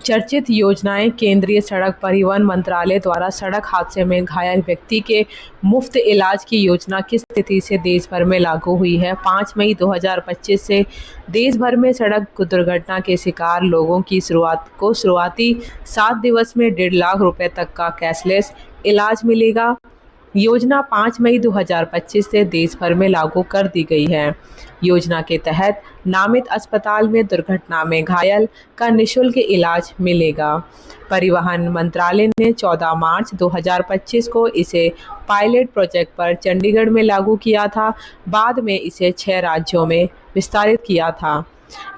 चर्चित योजनाएं केंद्रीय सड़क परिवहन मंत्रालय द्वारा सड़क हादसे में घायल व्यक्ति के मुफ्त इलाज की योजना किस तिथि से देश भर में लागू हुई है? 5 मई 2025 से देश भर में सड़क दुर्घटना के शिकार लोगों की शुरुआती 7 दिवस में 1.5 लाख रुपए तक का कैशलेस इलाज मिलेगा। योजना 5 मई 2025 से देश भर में लागू कर दी गई है। योजना के तहत नामित अस्पताल में दुर्घटना में घायल का निःशुल्क इलाज मिलेगा। परिवहन मंत्रालय ने 14 मार्च 2025 को इसे पायलट प्रोजेक्ट पर चंडीगढ़ में लागू किया था। बाद में इसे 6 राज्यों में विस्तारित किया था।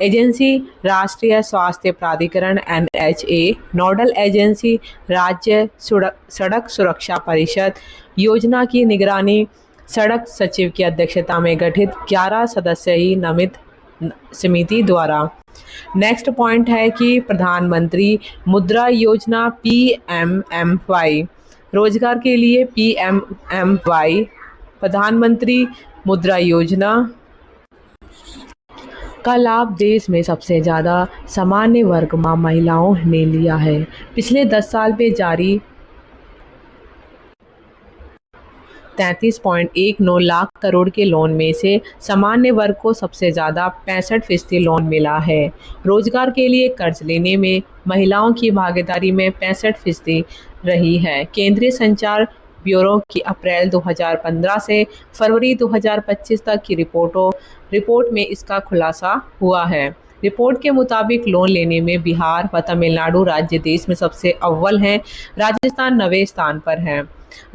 एजेंसी राष्ट्रीय स्वास्थ्य प्राधिकरण (NHA), नोडल एजेंसी राज्य सड़क सुरक्षा परिषद। योजना की निगरानी सड़क सचिव की अध्यक्षता में गठित 11 सदस्यीय नामित समिति द्वारा। नेक्स्ट पॉइंट है कि प्रधानमंत्री मुद्रा योजना PMMY, रोजगार के लिए PMMY प्रधानमंत्री मुद्रा योजना का लाभ देश में सबसे ज़्यादा सामान्य वर्ग महिलाओं ने लिया है। पिछले 10 साल में जारी 33.19 लाख करोड़ के लोन में से सामान्य वर्ग को सबसे ज़्यादा 65% लोन मिला है। रोजगार के लिए कर्ज लेने में महिलाओं की भागीदारी में 65% रही है। केंद्रीय संचार ब्यूरो की अप्रैल 2015 से फरवरी 2025 तक की रिपोर्ट में इसका खुलासा हुआ है। रिपोर्ट के मुताबिक लोन लेने में बिहार व तमिलनाडु राज्य देश में सबसे अव्वल हैं। राजस्थान 9वें स्थान पर है।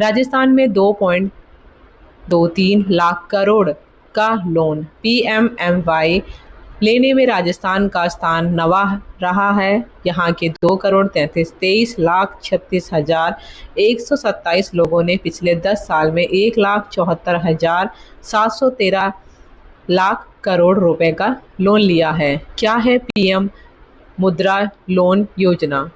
राजस्थान में 2.23 लाख करोड़ का लोन PMMY लेने में राजस्थान का स्थान 9वां रहा है। यहाँ के 2,23,36,127 लोगों ने पिछले 10 साल में 1,74,713 लाख करोड़ रुपए का लोन लिया है। क्या है PM मुद्रा लोन योजना?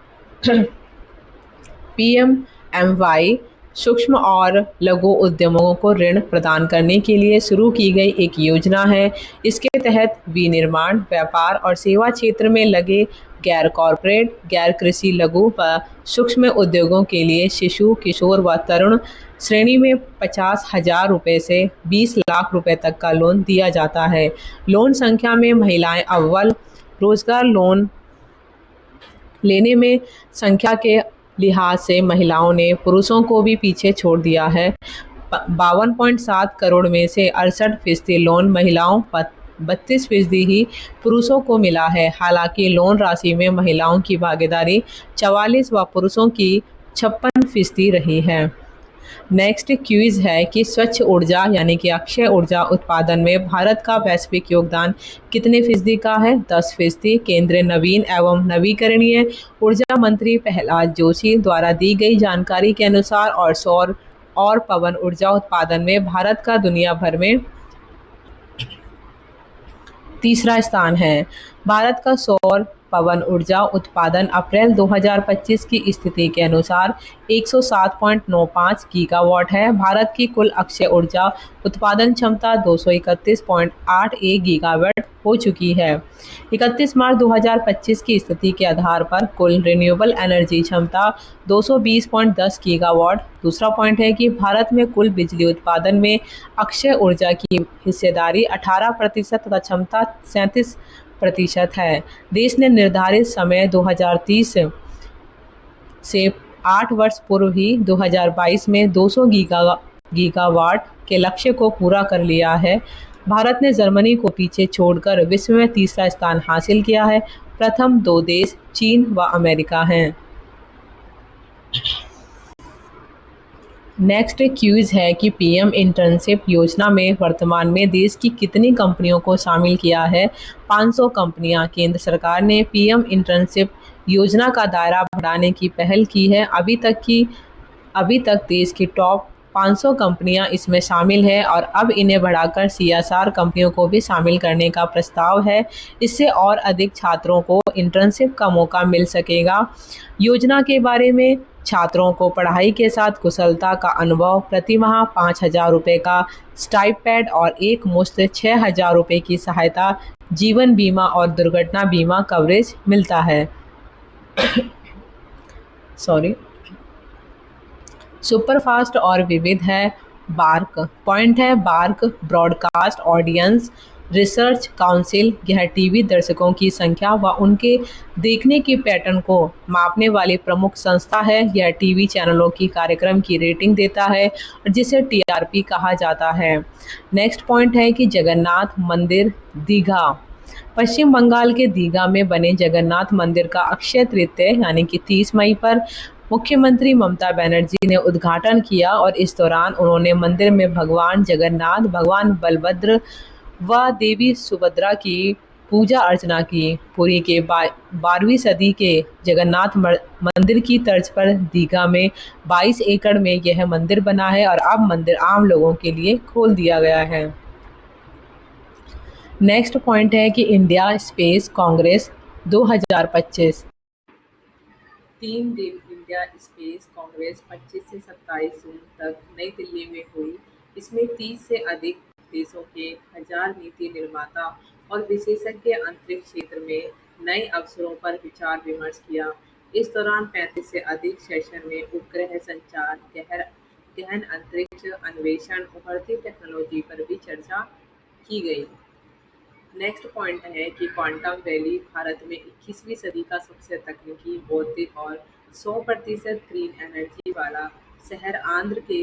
PMMY सूक्ष्म और लघु उद्यमों को ऋण प्रदान करने के लिए शुरू की गई एक योजना है। इसके तहत विनिर्माण, व्यापार और सेवा क्षेत्र में लगे गैर कॉर्पोरेट, गैर कृषि, लघु व सूक्ष्म उद्योगों के लिए शिशु, किशोर व तरुण श्रेणी में 50,000 रुपये से 20 लाख रुपए तक का लोन दिया जाता है। लोन संख्या में महिलाएं अव्वल। रोजगार लोन लेने में संख्या के लिहाज से महिलाओं ने पुरुषों को भी पीछे छोड़ दिया है। 52.7 करोड़ में से 68% लोन महिलाओं, 32% ही पुरुषों को मिला है। हालांकि लोन राशि में महिलाओं की भागीदारी 44 व पुरुषों की 56% रही है। नेक्स्ट क्विज है कि स्वच्छ ऊर्जा यानी कि अक्षय ऊर्जा उत्पादन में भारत का वैश्विक योगदान कितने फीसदी का है? 10%। केंद्रीय नवीन एवं नवीकरणीय ऊर्जा मंत्री प्रहलाद जोशी द्वारा दी गई जानकारी के अनुसार और सौर और पवन ऊर्जा उत्पादन में भारत का दुनिया भर में तीसरा स्थान है। भारत का सौर पवन ऊर्जा उत्पादन अप्रैल 2025 की स्थिति के अनुसार 107.95 गीगावाट है। भारत की कुल अक्षय ऊर्जा उत्पादन क्षमता 231.81 गीगावाट हो चुकी है। 31 मार्च 2025 की स्थिति के आधार पर कुल रिन्यूएबल एनर्जी क्षमता 220.10 गीगावाट। दूसरा पॉइंट है कि भारत में कुल बिजली उत्पादन में अक्षय ऊर्जा की हिस्सेदारी 18% तथा क्षमता 37% है। देश ने निर्धारित समय 2030 से 8 वर्ष पूर्व ही 2022 में 200 गीगावाट के लक्ष्य को पूरा कर लिया है। भारत ने जर्मनी को पीछे छोड़कर विश्व में तीसरा स्थान हासिल किया है। प्रथम 2 देश चीन व अमेरिका हैं। नेक्स्ट क्विज है कि PM इंटर्नशिप योजना में वर्तमान में देश की कितनी कंपनियों को शामिल किया है? 500 कंपनियां। केंद्र सरकार ने PM इंटर्नशिप योजना का दायरा बढ़ाने की पहल की है। अभी तक देश की टॉप 500 कंपनियां इसमें शामिल है और अब इन्हें बढ़ाकर CSR कंपनियों को भी शामिल करने का प्रस्ताव है। इससे और अधिक छात्रों को इंटर्नशिप का मौका मिल सकेगा। योजना के बारे में छात्रों को पढ़ाई के साथ कुशलता का अनुभव, प्रति माह 5,000 रुपये का स्टाइपेंड और एक मुश्त 6,000 रुपये की सहायता, जीवन बीमा और दुर्घटना बीमा कवरेज मिलता है। सॉरी, सुपरफास्ट और विविध है। बार्क पॉइंट है, BARC broadcast audience research council. यह टीवी दर्शकों की संख्या व उनके देखने के पैटर्न को मापने वाली प्रमुख संस्था है। यह टीवी चैनलों की कार्यक्रम की रेटिंग देता है, जिसे टीआरपी कहा जाता है। नेक्स्ट पॉइंट है कि जगन्नाथ मंदिर दीघा। पश्चिम बंगाल के दीघा में बने जगन्नाथ मंदिर का अक्षय तृतीया यानी कि 30 मई पर मुख्यमंत्री ममता बनर्जी ने उद्घाटन किया और इस दौरान उन्होंने मंदिर में भगवान जगन्नाथ, भगवान बलभद्र व देवी सुभद्रा की पूजा अर्चना की। पुरी के 12वीं सदी के जगन्नाथ मंदिर की तर्ज पर दीघा में 22 एकड़ में यह मंदिर बना है और अब मंदिर आम लोगों के लिए खोल दिया गया है। नेक्स्ट पॉइंट है कि इंडिया स्पेस कांग्रेस 2025। 3 दिन इंडिया स्पेस कांग्रेस 25 से 27 जून तक नई दिल्ली में हुई। इसमें 30 से अधिक देशों के 1000 नीति निर्माता और विशेषज्ञ अंतरिक्ष क्षेत्र में नए अवसरों पर विचार विमर्श किया। इस दौरान 35 से अधिक सेशन में उपग्रह संचार, गहन अंतरिक्ष अन्वेषण, उभरती टेक्नोलॉजी पर भी चर्चा की गई। नेक्स्ट पॉइंट है कि क्वांटम वैली भारत में 21वीं सदी का सबसे तकनीकी, बौद्धिक और 100% ग्रीन एनर्जी वाला शहर आंध्र के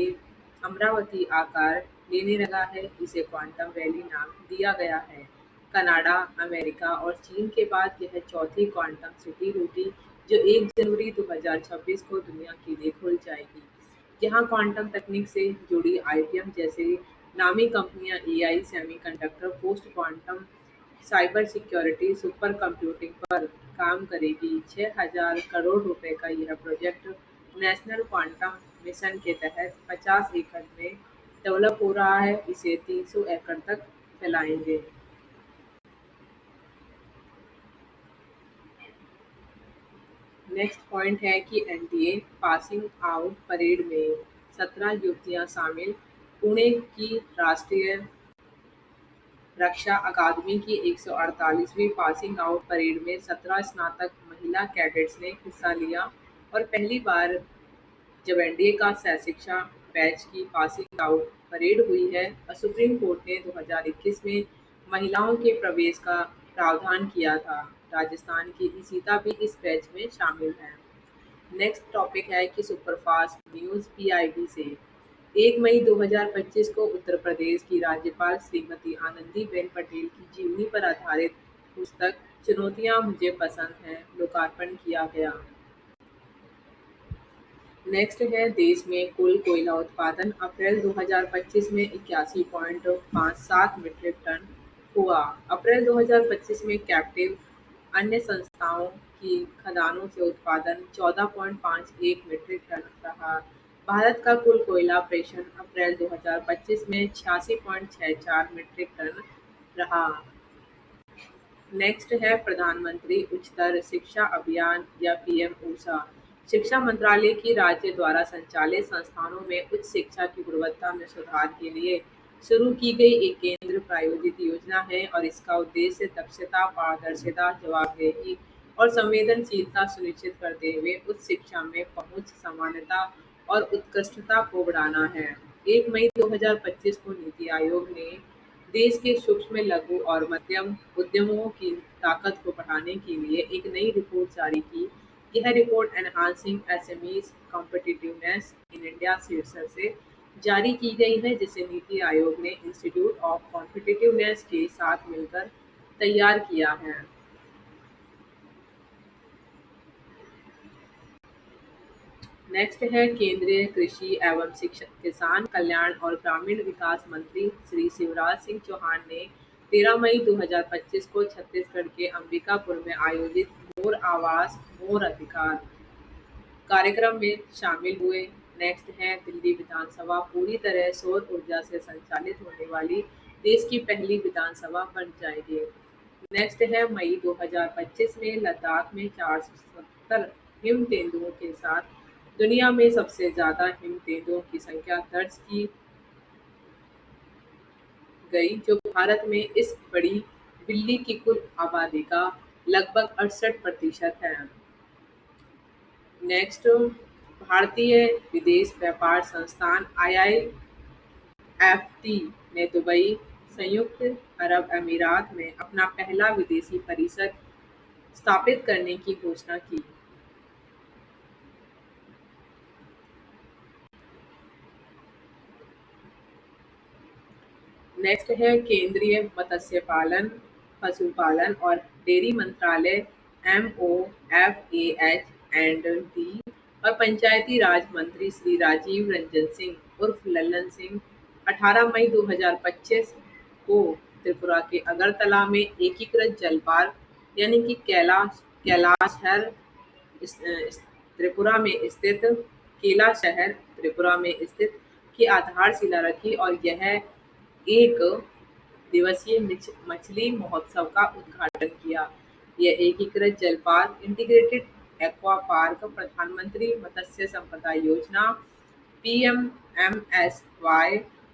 अमरावती आकार लेने लगा है। इसे क्वांटम वैली नाम दिया गया है। कनाडा, अमेरिका और चीन के बाद यह चौथी क्वांटम सिटी होगी, जो 1 जनवरी 2026 को दुनिया के लिए खुल जाएगी। यहाँ क्वांटम तकनीक से जुड़ी आईबीएम जैसे नामी कंपनियां AI, semiconductor, post quantum, cyber security, super computing पर काम करेगी। 6,000 करोड़ रुपए का यह प्रोजेक्ट नेशनल क्वांटम मिशन के तहत 50 एकड़ में डेवलप हो रहा है। इसे 300 एकड़ तक फैलाएंगे। नेक्स्ट पॉइंट है कि एनडीए पासिंग आउट परेड में 17 युवतियां शामिल। पुणे की राष्ट्रीय रक्षा अकादमी की 148वीं पासिंग आउट परेड में 17 स्नातक महिला कैडेट्स ने हिस्सा लिया और पहली बार जब एनडीए का सहशिक्षा बैच की पासिंग आउट परेड हुई है। और सुप्रीम कोर्ट ने 2021 में महिलाओं के प्रवेश का प्रावधान किया था। राजस्थान की इशिता भी इस बैच में शामिल है। नेक्स्ट टॉपिक है कि सुपरफास्ट न्यूज़ पीआईबी से 1 मई 2025 को उत्तर प्रदेश की राज्यपाल श्रीमती आनंदीबेन पटेल की जीवनी पर आधारित पुस्तक चुनौतियां मुझे पसंद हैं लोकार्पण किया गया। नेक्स्ट है देश में कुल कोयला उत्पादन अप्रैल 2025 में 81.57 मीट्रिक टन हुआ। अप्रैल 2025 में कैप्टिव अन्य संस्थाओं की खदानों से उत्पादन 14.51 मीट्रिक टन रहा। भारत का कुल कोयला प्रेषण अप्रैल 2025 में 86.64 मीट्रिक टन रहा। नेक्स्ट है प्रधानमंत्री उच्चतर शिक्षा अभियान या पीएम ऊषा। शिक्षा मंत्रालय की राज्य द्वारा संचालित संस्थानों में उच्च शिक्षा की गुणवत्ता में सुधार के लिए शुरू की गई एक केंद्र प्रायोजित योजना है और इसका उद्देश्य दक्षता, पारदर्शिता, जवाबदेही और संवेदनशीलता सुनिश्चित करते हुए उच्च शिक्षा में पहुंच, समानता और उत्कृष्टता को बढ़ाना है। 1 मई 2025 को नीति आयोग ने देश के सूक्ष्म, लघु और मध्यम उद्यमों की ताकत को बढ़ाने के लिए एक नई रिपोर्ट जारी की। यह report enhancing SMEs competitiveness in India शीर्षक से जारी की गई है, जिसे नीति आयोग ने इंस्टीट्यूट ऑफ कॉम्पिटिटिवनेस के साथ मिलकर तैयार किया है। नेक्स्ट है केंद्रीय कृषि एवं किसान कल्याण और ग्रामीण विकास मंत्री श्री शिवराज सिंह चौहान ने 13 मई 2025 को छत्तीसगढ़ के अंबिकापुर में आयोजित मोर आवास मोर अधिकार कार्यक्रम में शामिल हुए। नेक्स्ट है दिल्ली विधानसभा पूरी तरह सौर ऊर्जा से संचालित होने वाली देश की पहली विधानसभा बन जाएगी। नेक्स्ट है मई 2025 में लद्दाख में 470 हिम तेंदुओं के साथ दुनिया में सबसे ज्यादा हिम तेंदुओं की संख्या दर्ज की गई, जो भारत में इस बड़ी बिल्ली की कुल आबादी का लगभग 68% है। नेक्स्ट, भारतीय विदेश व्यापार संस्थान IIFT ने दुबई, संयुक्त अरब अमीरात में अपना पहला विदेशी परिसर स्थापित करने की घोषणा की। नेक्स्ट है केंद्रीय मत्स्य पालन, पशुपालन और डेयरी मंत्रालय MOFAH&D और पंचायती राज मंत्री श्री राजीव रंजन सिंह उर्फ लल्लन सिंह 18 मई 2025 को त्रिपुरा के अगरतला में एकीकृत जल पार्क यानी कि कैलाश त्रिपुरा में स्थित केला शहर त्रिपुरा में स्थित की आधारशिला रखी और यह एक दिवसीय मछली महोत्सव का उद्घाटन किया। यह एकीकृत जल पार्क इंटीग्रेटेड एक्वा पार्क प्रधानमंत्री मत्स्य संपदा योजना PMMSY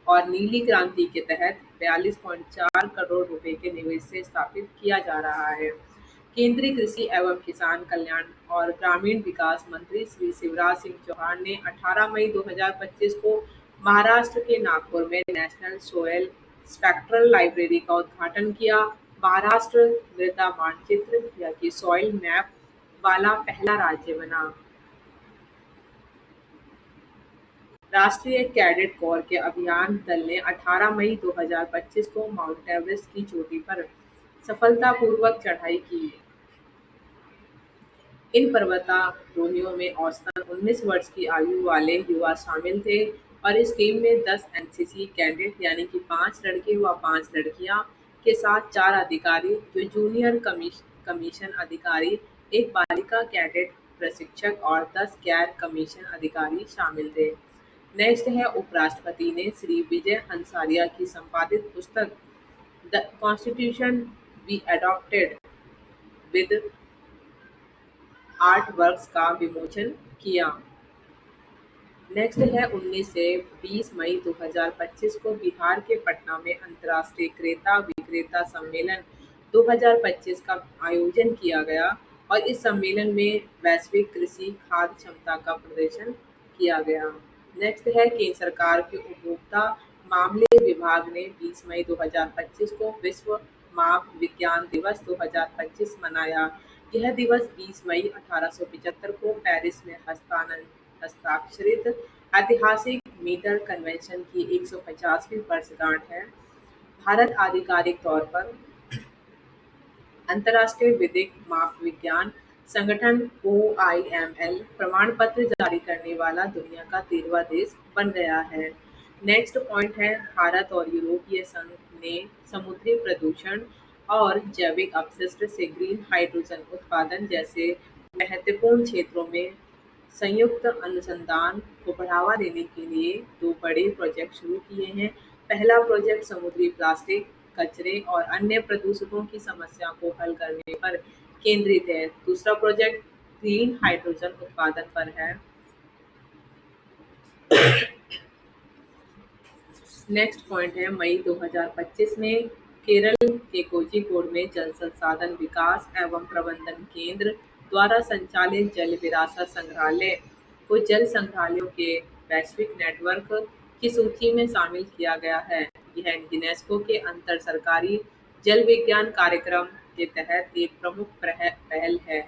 और नीली क्रांति के तहत 42.4 करोड़ रुपए के निवेश से स्थापित किया जा रहा है। केंद्रीय कृषि एवं किसान कल्याण और ग्रामीण विकास मंत्री श्री शिवराज सिंह चौहान ने 18 मई 2025 को महाराष्ट्र के नागपुर में नेशनल सोयल स्पेक्ट्रल लाइब्रेरी का उद्घाटन किया। महाराष्ट्र मृदा मानचित्र या कि सॉइल मैप वाला पहला राज्य बना। राष्ट्रीय कैडेट कोर के अभियान दल ने 18 मई 2025 को माउंट एवरेस्ट की चोटी पर सफलतापूर्वक चढ़ाई की। इन पर्वतारोहियों में औसतन 19 वर्ष की आयु वाले युवा शामिल थे और इस टीम में 10 एनसीसी कैडेट यानी कि 5 लड़के व 5 लड़कियां के साथ 4 अधिकारी जो जूनियर कमीशन अधिकारी, एक बालिका कैडेट प्रशिक्षक और 10 गैर कमीशन अधिकारी शामिल थे। नेक्स्ट है, उपराष्ट्रपति ने श्री विजय हंसारिया की संपादित पुस्तक the constitution we adopted with art works का विमोचन किया। नेक्स्ट है, 19 से 20 मई 2025 को बिहार के पटना में अंतर्राष्ट्रीय क्रेता विक्रेता सम्मेलन 2025 का आयोजन किया गया और इस सम्मेलन में वैश्विक कृषि खाद्य क्षमता का प्रदर्शन किया गया। नेक्स्ट है, केंद्र सरकार के उपभोक्ता मामले विभाग ने 20 मई 2025 को विश्व माप विज्ञान दिवस 2025 मनाया। यह दिवस 20 मई 1875 को पेरिस में हस्ताक्षरित ऐतिहासिक मीटर कन्वेंशन की 150वीं वर्षगांठ है। भारत आधिकारिक तौर पर अंतर्राष्ट्रीय विधिक माप विज्ञान संगठन OIML प्रमाण पत्र जारी करने वाला दुनिया का 13वां देश बन गया है। नेक्स्ट पॉइंट है, भारत और यूरोपीय संघ ने समुद्री प्रदूषण और जैविक अपशिष्ट से ग्रीन हाइड्रोजन उत्पादन जैसे महत्वपूर्ण क्षेत्रों में संयुक्त अनुसंधान को बढ़ावा देने के लिए 2 बड़े प्रोजेक्ट शुरू किए हैं। पहला प्रोजेक्ट समुद्री प्लास्टिक कचरे और अन्य प्रदूषकों की समस्या को हल करने पर केंद्रित है। दूसरा प्रोजेक्ट ग्रीन हाइड्रोजन उत्पादन पर है। नेक्स्ट पॉइंट है, मई 2025 में केरल के कोझिकोड में जल संसाधन विकास एवं प्रबंधन केंद्र द्वारा संचालित जल विरासत संग्रहालय को जल संग्रहालयों के वैश्विक नेटवर्क की सूची में शामिल किया गया है। यह यूनेस्को के अंतर सरकारी जल विज्ञान कार्यक्रम के तहत एक प्रमुख पहल है।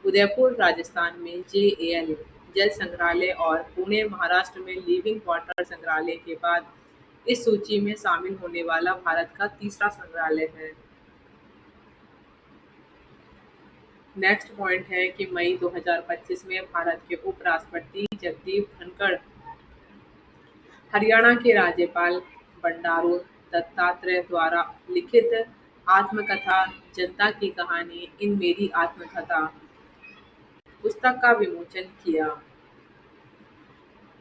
उदयपुर राजस्थान में JAL जल संग्रहालय और पुणे महाराष्ट्र में लिविंग वाटर संग्रहालय के बाद इस सूची में शामिल होने वाला भारत का तीसरा संग्रहालय है। नेक्स्ट पॉइंट है कि मई 2025 में भारत के उपराष्ट्रपति जगदीप धनखड़ हरियाणा के राज्यपाल बंडारू दत्तात्रेय द्वारा लिखित आत्मकथा जनता की कहानी इन मेरी आत्मकथा पुस्तक का विमोचन किया।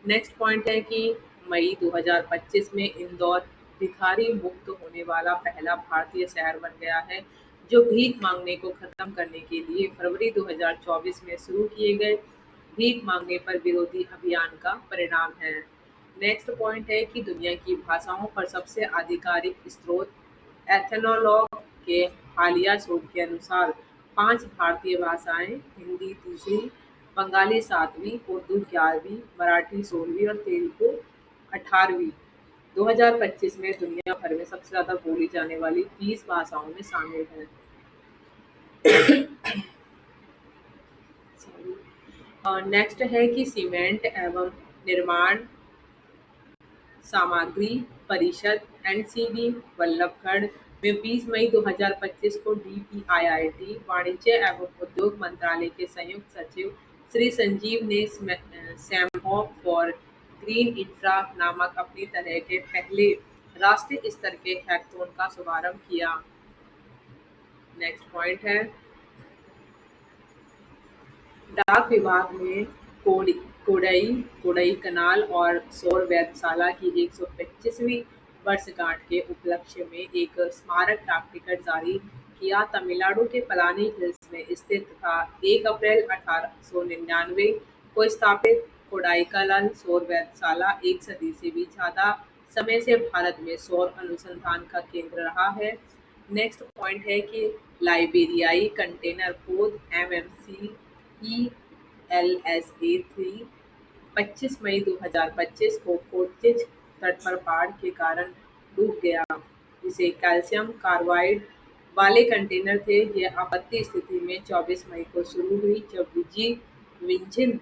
नेक्स्ट पॉइंट है कि मई 2025 में इंदौर भिखारी मुक्त होने वाला पहला भारतीय शहर बन गया है, जो भीख मांगने को खत्म करने के लिए फरवरी 2024 में शुरू किए गए भीख मांगने पर विरोधी अभियान का परिणाम है। नेक्स्ट पॉइंट है कि दुनिया की भाषाओं पर सबसे आधिकारिक स्रोत एथनोलॉग के हालिया शोध के अनुसार 5 भारतीय भाषाएं हिंदी दूसरी, बंगाली 7वीं, उर्दू 11वीं, मराठी 16वीं और तेलुगु 18वीं। 2025 में दुनिया भर में सबसे ज़्यादा बोली जाने वाली 20 भाषाओं में शामिल है। नेक्स्ट है कि सीमेंट एवं निर्माण सामग्री परिषद एनसीडी वल्लभगढ़ में 20 मई 2025 को डीपीआईआईटी वाणिज्य एवं उद्योग मंत्रालय के संयुक्त सचिव श्री संजीव ने सैमहोक फॉर ग्रीन इंफ्रा नामक अपनी तरह के पहले राष्ट्रीय स्तर के हैकाथॉन का शुभारंभ किया। नेक्स्ट पॉइंट है डाक विभाग ने कोडई कोडईकनाल और सौर वेधशाला की 125वीं वर्षगांठ के उपलक्ष्य में एक स्मारक डाक टिकट जारी किया। तमिलनाडु के पलानी हिल्स में स्थित था। 1 अप्रैल 1899 को स्थापित कोडाईकनाल सौर वेधशाला एक सदी से भी ज्यादा समय से भारत में सौर अनुसंधान का केंद्र रहा है। नेक्स्ट पॉइंट है कि लाइबेरियाई कंटेनर पोत एमएमसी ELSA-3 25 मई 2025 को कोच्चि तट पर बाढ़ के कारण डूब गया। इसे कैल्शियम कार्बाइड वाले कंटेनर थे। यह आपत्ति स्थिति में 24 मई को शुरू हुई जब विंझिन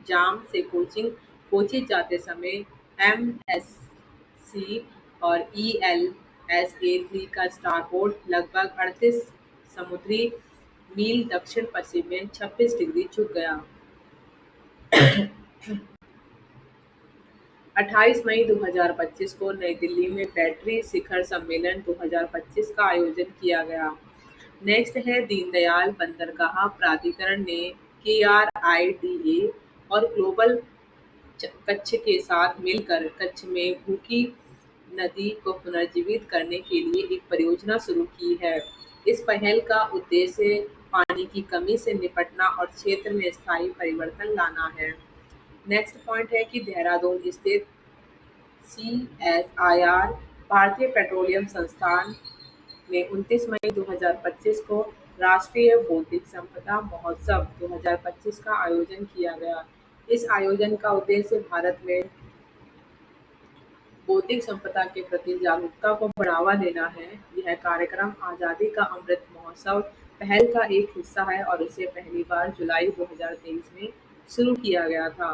जाम से कोच्चि जाते समय MSC और ELSA-3 का स्टारबोर्ड लगभग 38 समुद्री मील दक्षिण पश्चिम में 26 डिग्री झुक गया। 28 मई 2025 को नई दिल्ली में बैटरी शिखर सम्मेलन 2025 का आयोजन किया गया। नेक्स्ट है दीनदयाल बंदरगाह प्राधिकरण ने KRIDA और ग्लोबल कच्छ के साथ मिलकर कच्छ में भूखी नदी को पुनर्जीवित करने के लिए एक परियोजना शुरू की है। इस पहल का उद्देश्य पानी की कमी से निपटना और क्षेत्र में स्थायी परिवर्तन लाना है। नेक्स्ट पॉइंट है कि देहरादून स्थित CSIR भारतीय पेट्रोलियम संस्थान में 29 मई 2025 को राष्ट्रीय बौद्धिक संपदा महोत्सव 2025 का आयोजन किया गया। इस आयोजन का उद्देश्य भारत में बौद्धिक संपदा के प्रति जागरूकता को बढ़ावा देना है। यह कार्यक्रम आजादी का अमृत महोत्सव पहल का एक हिस्सा है और इसे पहली बार जुलाई 2023 में शुरू किया गया था।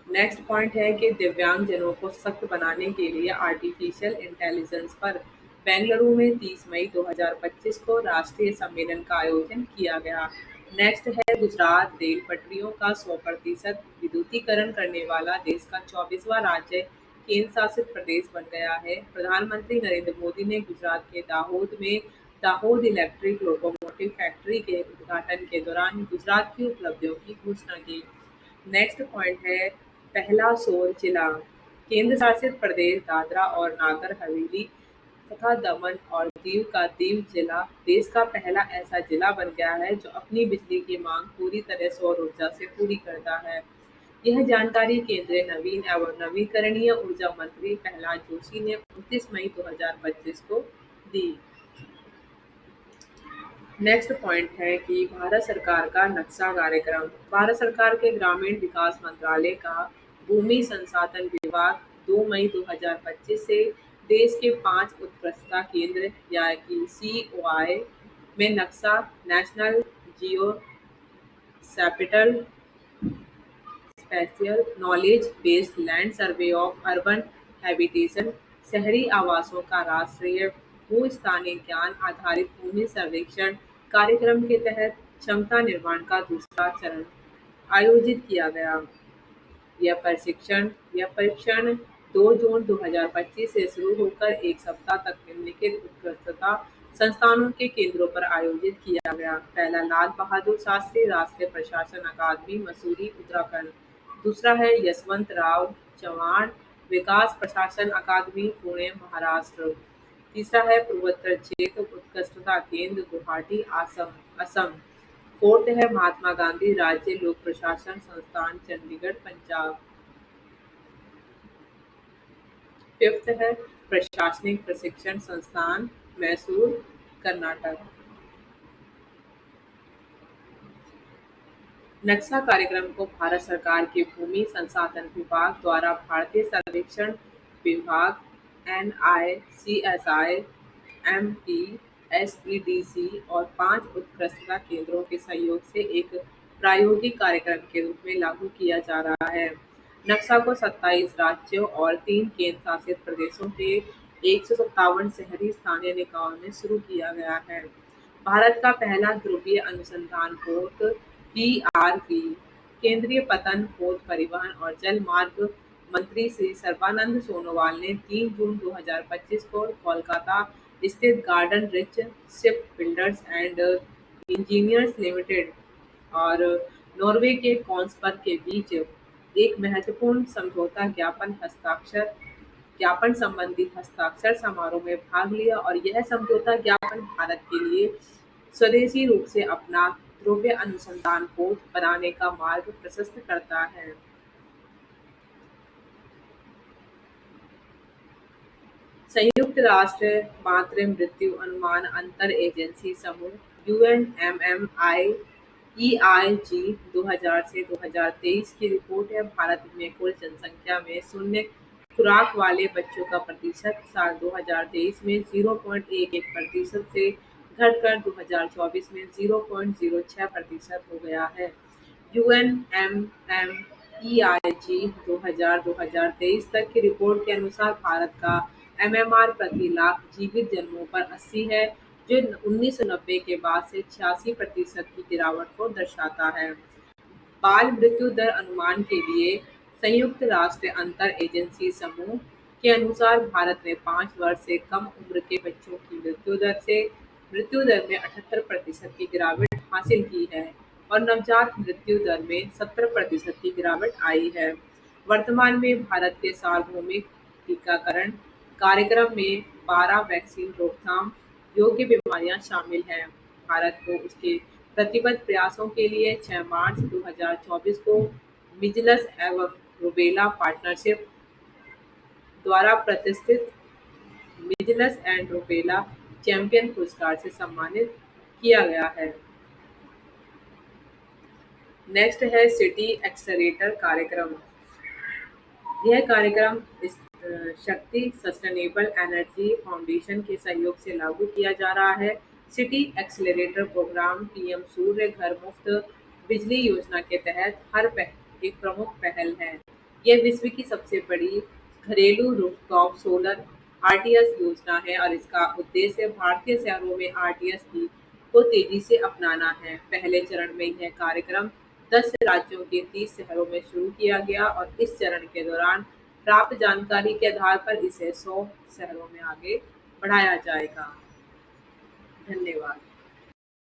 नेक्स्ट पॉइंट है कि दिव्यांगजनों को सशक्त बनाने के लिए आर्टिफिशियल इंटेलिजेंस पर बेंगलुरु में 30 मई 2025 को राष्ट्रीय सम्मेलन का आयोजन किया गया। नेक्स्ट है गुजरात रेल पटरियों का 100% विद्युतीकरण करने वाला देश का 24वां राज्य केंद्र शासित प्रदेश बन गया है। प्रधानमंत्री नरेंद्र मोदी ने गुजरात के दाहोद में दाहोद इलेक्ट्रिक लोकोमोटिव फैक्ट्री के उद्घाटन के दौरान गुजरात की उपलब्धियों की घोषणा की। नेक्स्ट पॉइंट है पहला सौर जिला केंद्र शासित प्रदेश दादरा और नागर हवेली तथा दमन और दीव का दीव जिला देश का पहला ऐसा जिला बन गया है जो अपनी बिजली की मांग पूरी तरह सौर ऊर्जा से पूरी करता है। यह जानकारी केंद्रीय नवीन एवं नवीकरणीय ऊर्जा मंत्री प्रहलाद जोशी ने 29 मई 2025 को दी। नेक्स्ट पॉइंट है कि भारत सरकार का नक्शा कार्यक्रम। भारत सरकार के ग्रामीण विकास मंत्रालय का भूमि संसाधन विभाग 2 मई 2025 से देश के 5 उत्कृष्टता केंद्र या कि COI में नक्शा national Jio spatial knowledge based land survey of urban habitation शहरी आवासों का राष्ट्रीय भू-स्थानीय ज्ञान आधारित भूमि सर्वेक्षण कार्यक्रम के तहत क्षमता निर्माण का दूसरा चरण आयोजित किया गया। यह परीक्षण 2 जून 2025 से शुरू होकर 1 सप्ताह तक निम्नलिखित उत्कृष्टता संस्थानों के केंद्रों पर आयोजित किया गया। पहला लाल बहादुर शास्त्री राष्ट्रीय प्रशासन अकादमी मसूरी उत्तराखंड। दूसरा है यशवंतराव चव्हाण विकास प्रशासन अकादमी पुणे महाराष्ट्र। तीसरा है पूर्वोत्तर क्षेत्र उत्कृष्टता केंद्र गुवाहाटी असम। फोर्थ है महात्मा गांधी राज्य लोक प्रशासन संस्थान चंडीगढ़ पंजाब। फिफ्थ है प्रशासनिक प्रशिक्षण संस्थान मैसूर कर्नाटक। नक्शा कार्यक्रम को भारत सरकार के भूमि संसाधन विभाग द्वारा भारतीय सर्वेक्षण विभाग NICSI, MESEDC और 5 उत्कृष्टता केंद्रों के सहयोग से एक प्रायोगिक कार्यक्रम के रूप में लागू किया जा रहा है। नक्शा को 27 राज्यों और 3 केंद्र शासित प्रदेशों के 157 शहरी स्थानीय निकायों में शुरू किया गया है। भारत का पहला ध्रुवीय अनुसंधान पोत PRV केंद्रीय पतन, पोत, परिवहन और जल मार्ग मंत्री श्री सर्बानंद सोनोवाल ने 3 जून 2025 को कोलकाता स्थित garden rich ship builders and engineers limited और नॉर्वे के कॉन्सबर्ग के बीच एक महत्वपूर्ण समझौता ज्ञापन संबंधी हस्ताक्षर समारोह में भाग लिया और यह समझौता ज्ञापन भारत के लिए स्वदेशी रूप से अपना ध्रुवीय अनुसंधान पोत बनाने का मार्ग प्रशस्त करता है। संयुक्त राष्ट्र मातृ मृत्यु अनुमान अंतर एजेंसी समूह UNMMIEIG 2000 से 2023 की रिपोर्ट है। भारत में कुल जनसंख्या में शून्य खुराक वाले बच्चों का प्रतिशत साल 2023 में 0.11% से घटकर 2024 में 0.06% हो गया है। UNMMEIG 2000-2023 तक की रिपोर्ट के अनुसार भारत का MMR प्रति लाख जीवित जन्मों पर 80 है, जो 1990 के बाद से 86% की गिरावट को दर्शाता है। बाल मृत्यु दर अनुमान के लिए संयुक्त राष्ट्र अंतर एजेंसी समूह के अनुसार भारत ने 5 वर्ष से कम उम्र के बच्चों की मृत्यु दर में 78% की गिरावट हासिल की है और नवजात मृत्यु दर में 70% की गिरावट आई है। वर्तमान में भारत के सार्वभौमिक टीकाकरण कार्यक्रम में 12 वैक्सीन रोकथाम योग्य बीमारियां शामिल हैं। भारत को उसके प्रतिबद्ध प्रयासों के लिए 6 मार्च 2024 को मिजल्स एवं रूबेला पार्टनरशिप द्वारा प्रतिष्ठित मिजल्स एंड रूबेला चैंपियन पुरस्कार से सम्मानित किया गया है। नेक्स्ट है सिटी एक्सेलरेटर कार्यक्रम। यह कार्यक्रम शक्ति सस्टेनेबल एनर्जी फाउंडेशन के सहयोग से लागू किया जा रहा है। सिटी एक्सेलरेटर प्रोग्राम PM सूर्य घर मुफ्त बिजली योजना के तहत एक प्रमुख पहल है। यह विश्व की सबसे बड़ी घरेलू रूफटॉप सोलर RTS योजना है और इसका उद्देश्य भारतीय शहरों में RTS को तेजी से अपनाना है। पहले चरण में यह कार्यक्रम 10 राज्यों के 30 शहरों में शुरू किया गया और इस चरण के दौरान प्राप्त जानकारी के आधार पर इसे 100 शहरों में आगे बढ़ाया जाएगा। धन्यवाद।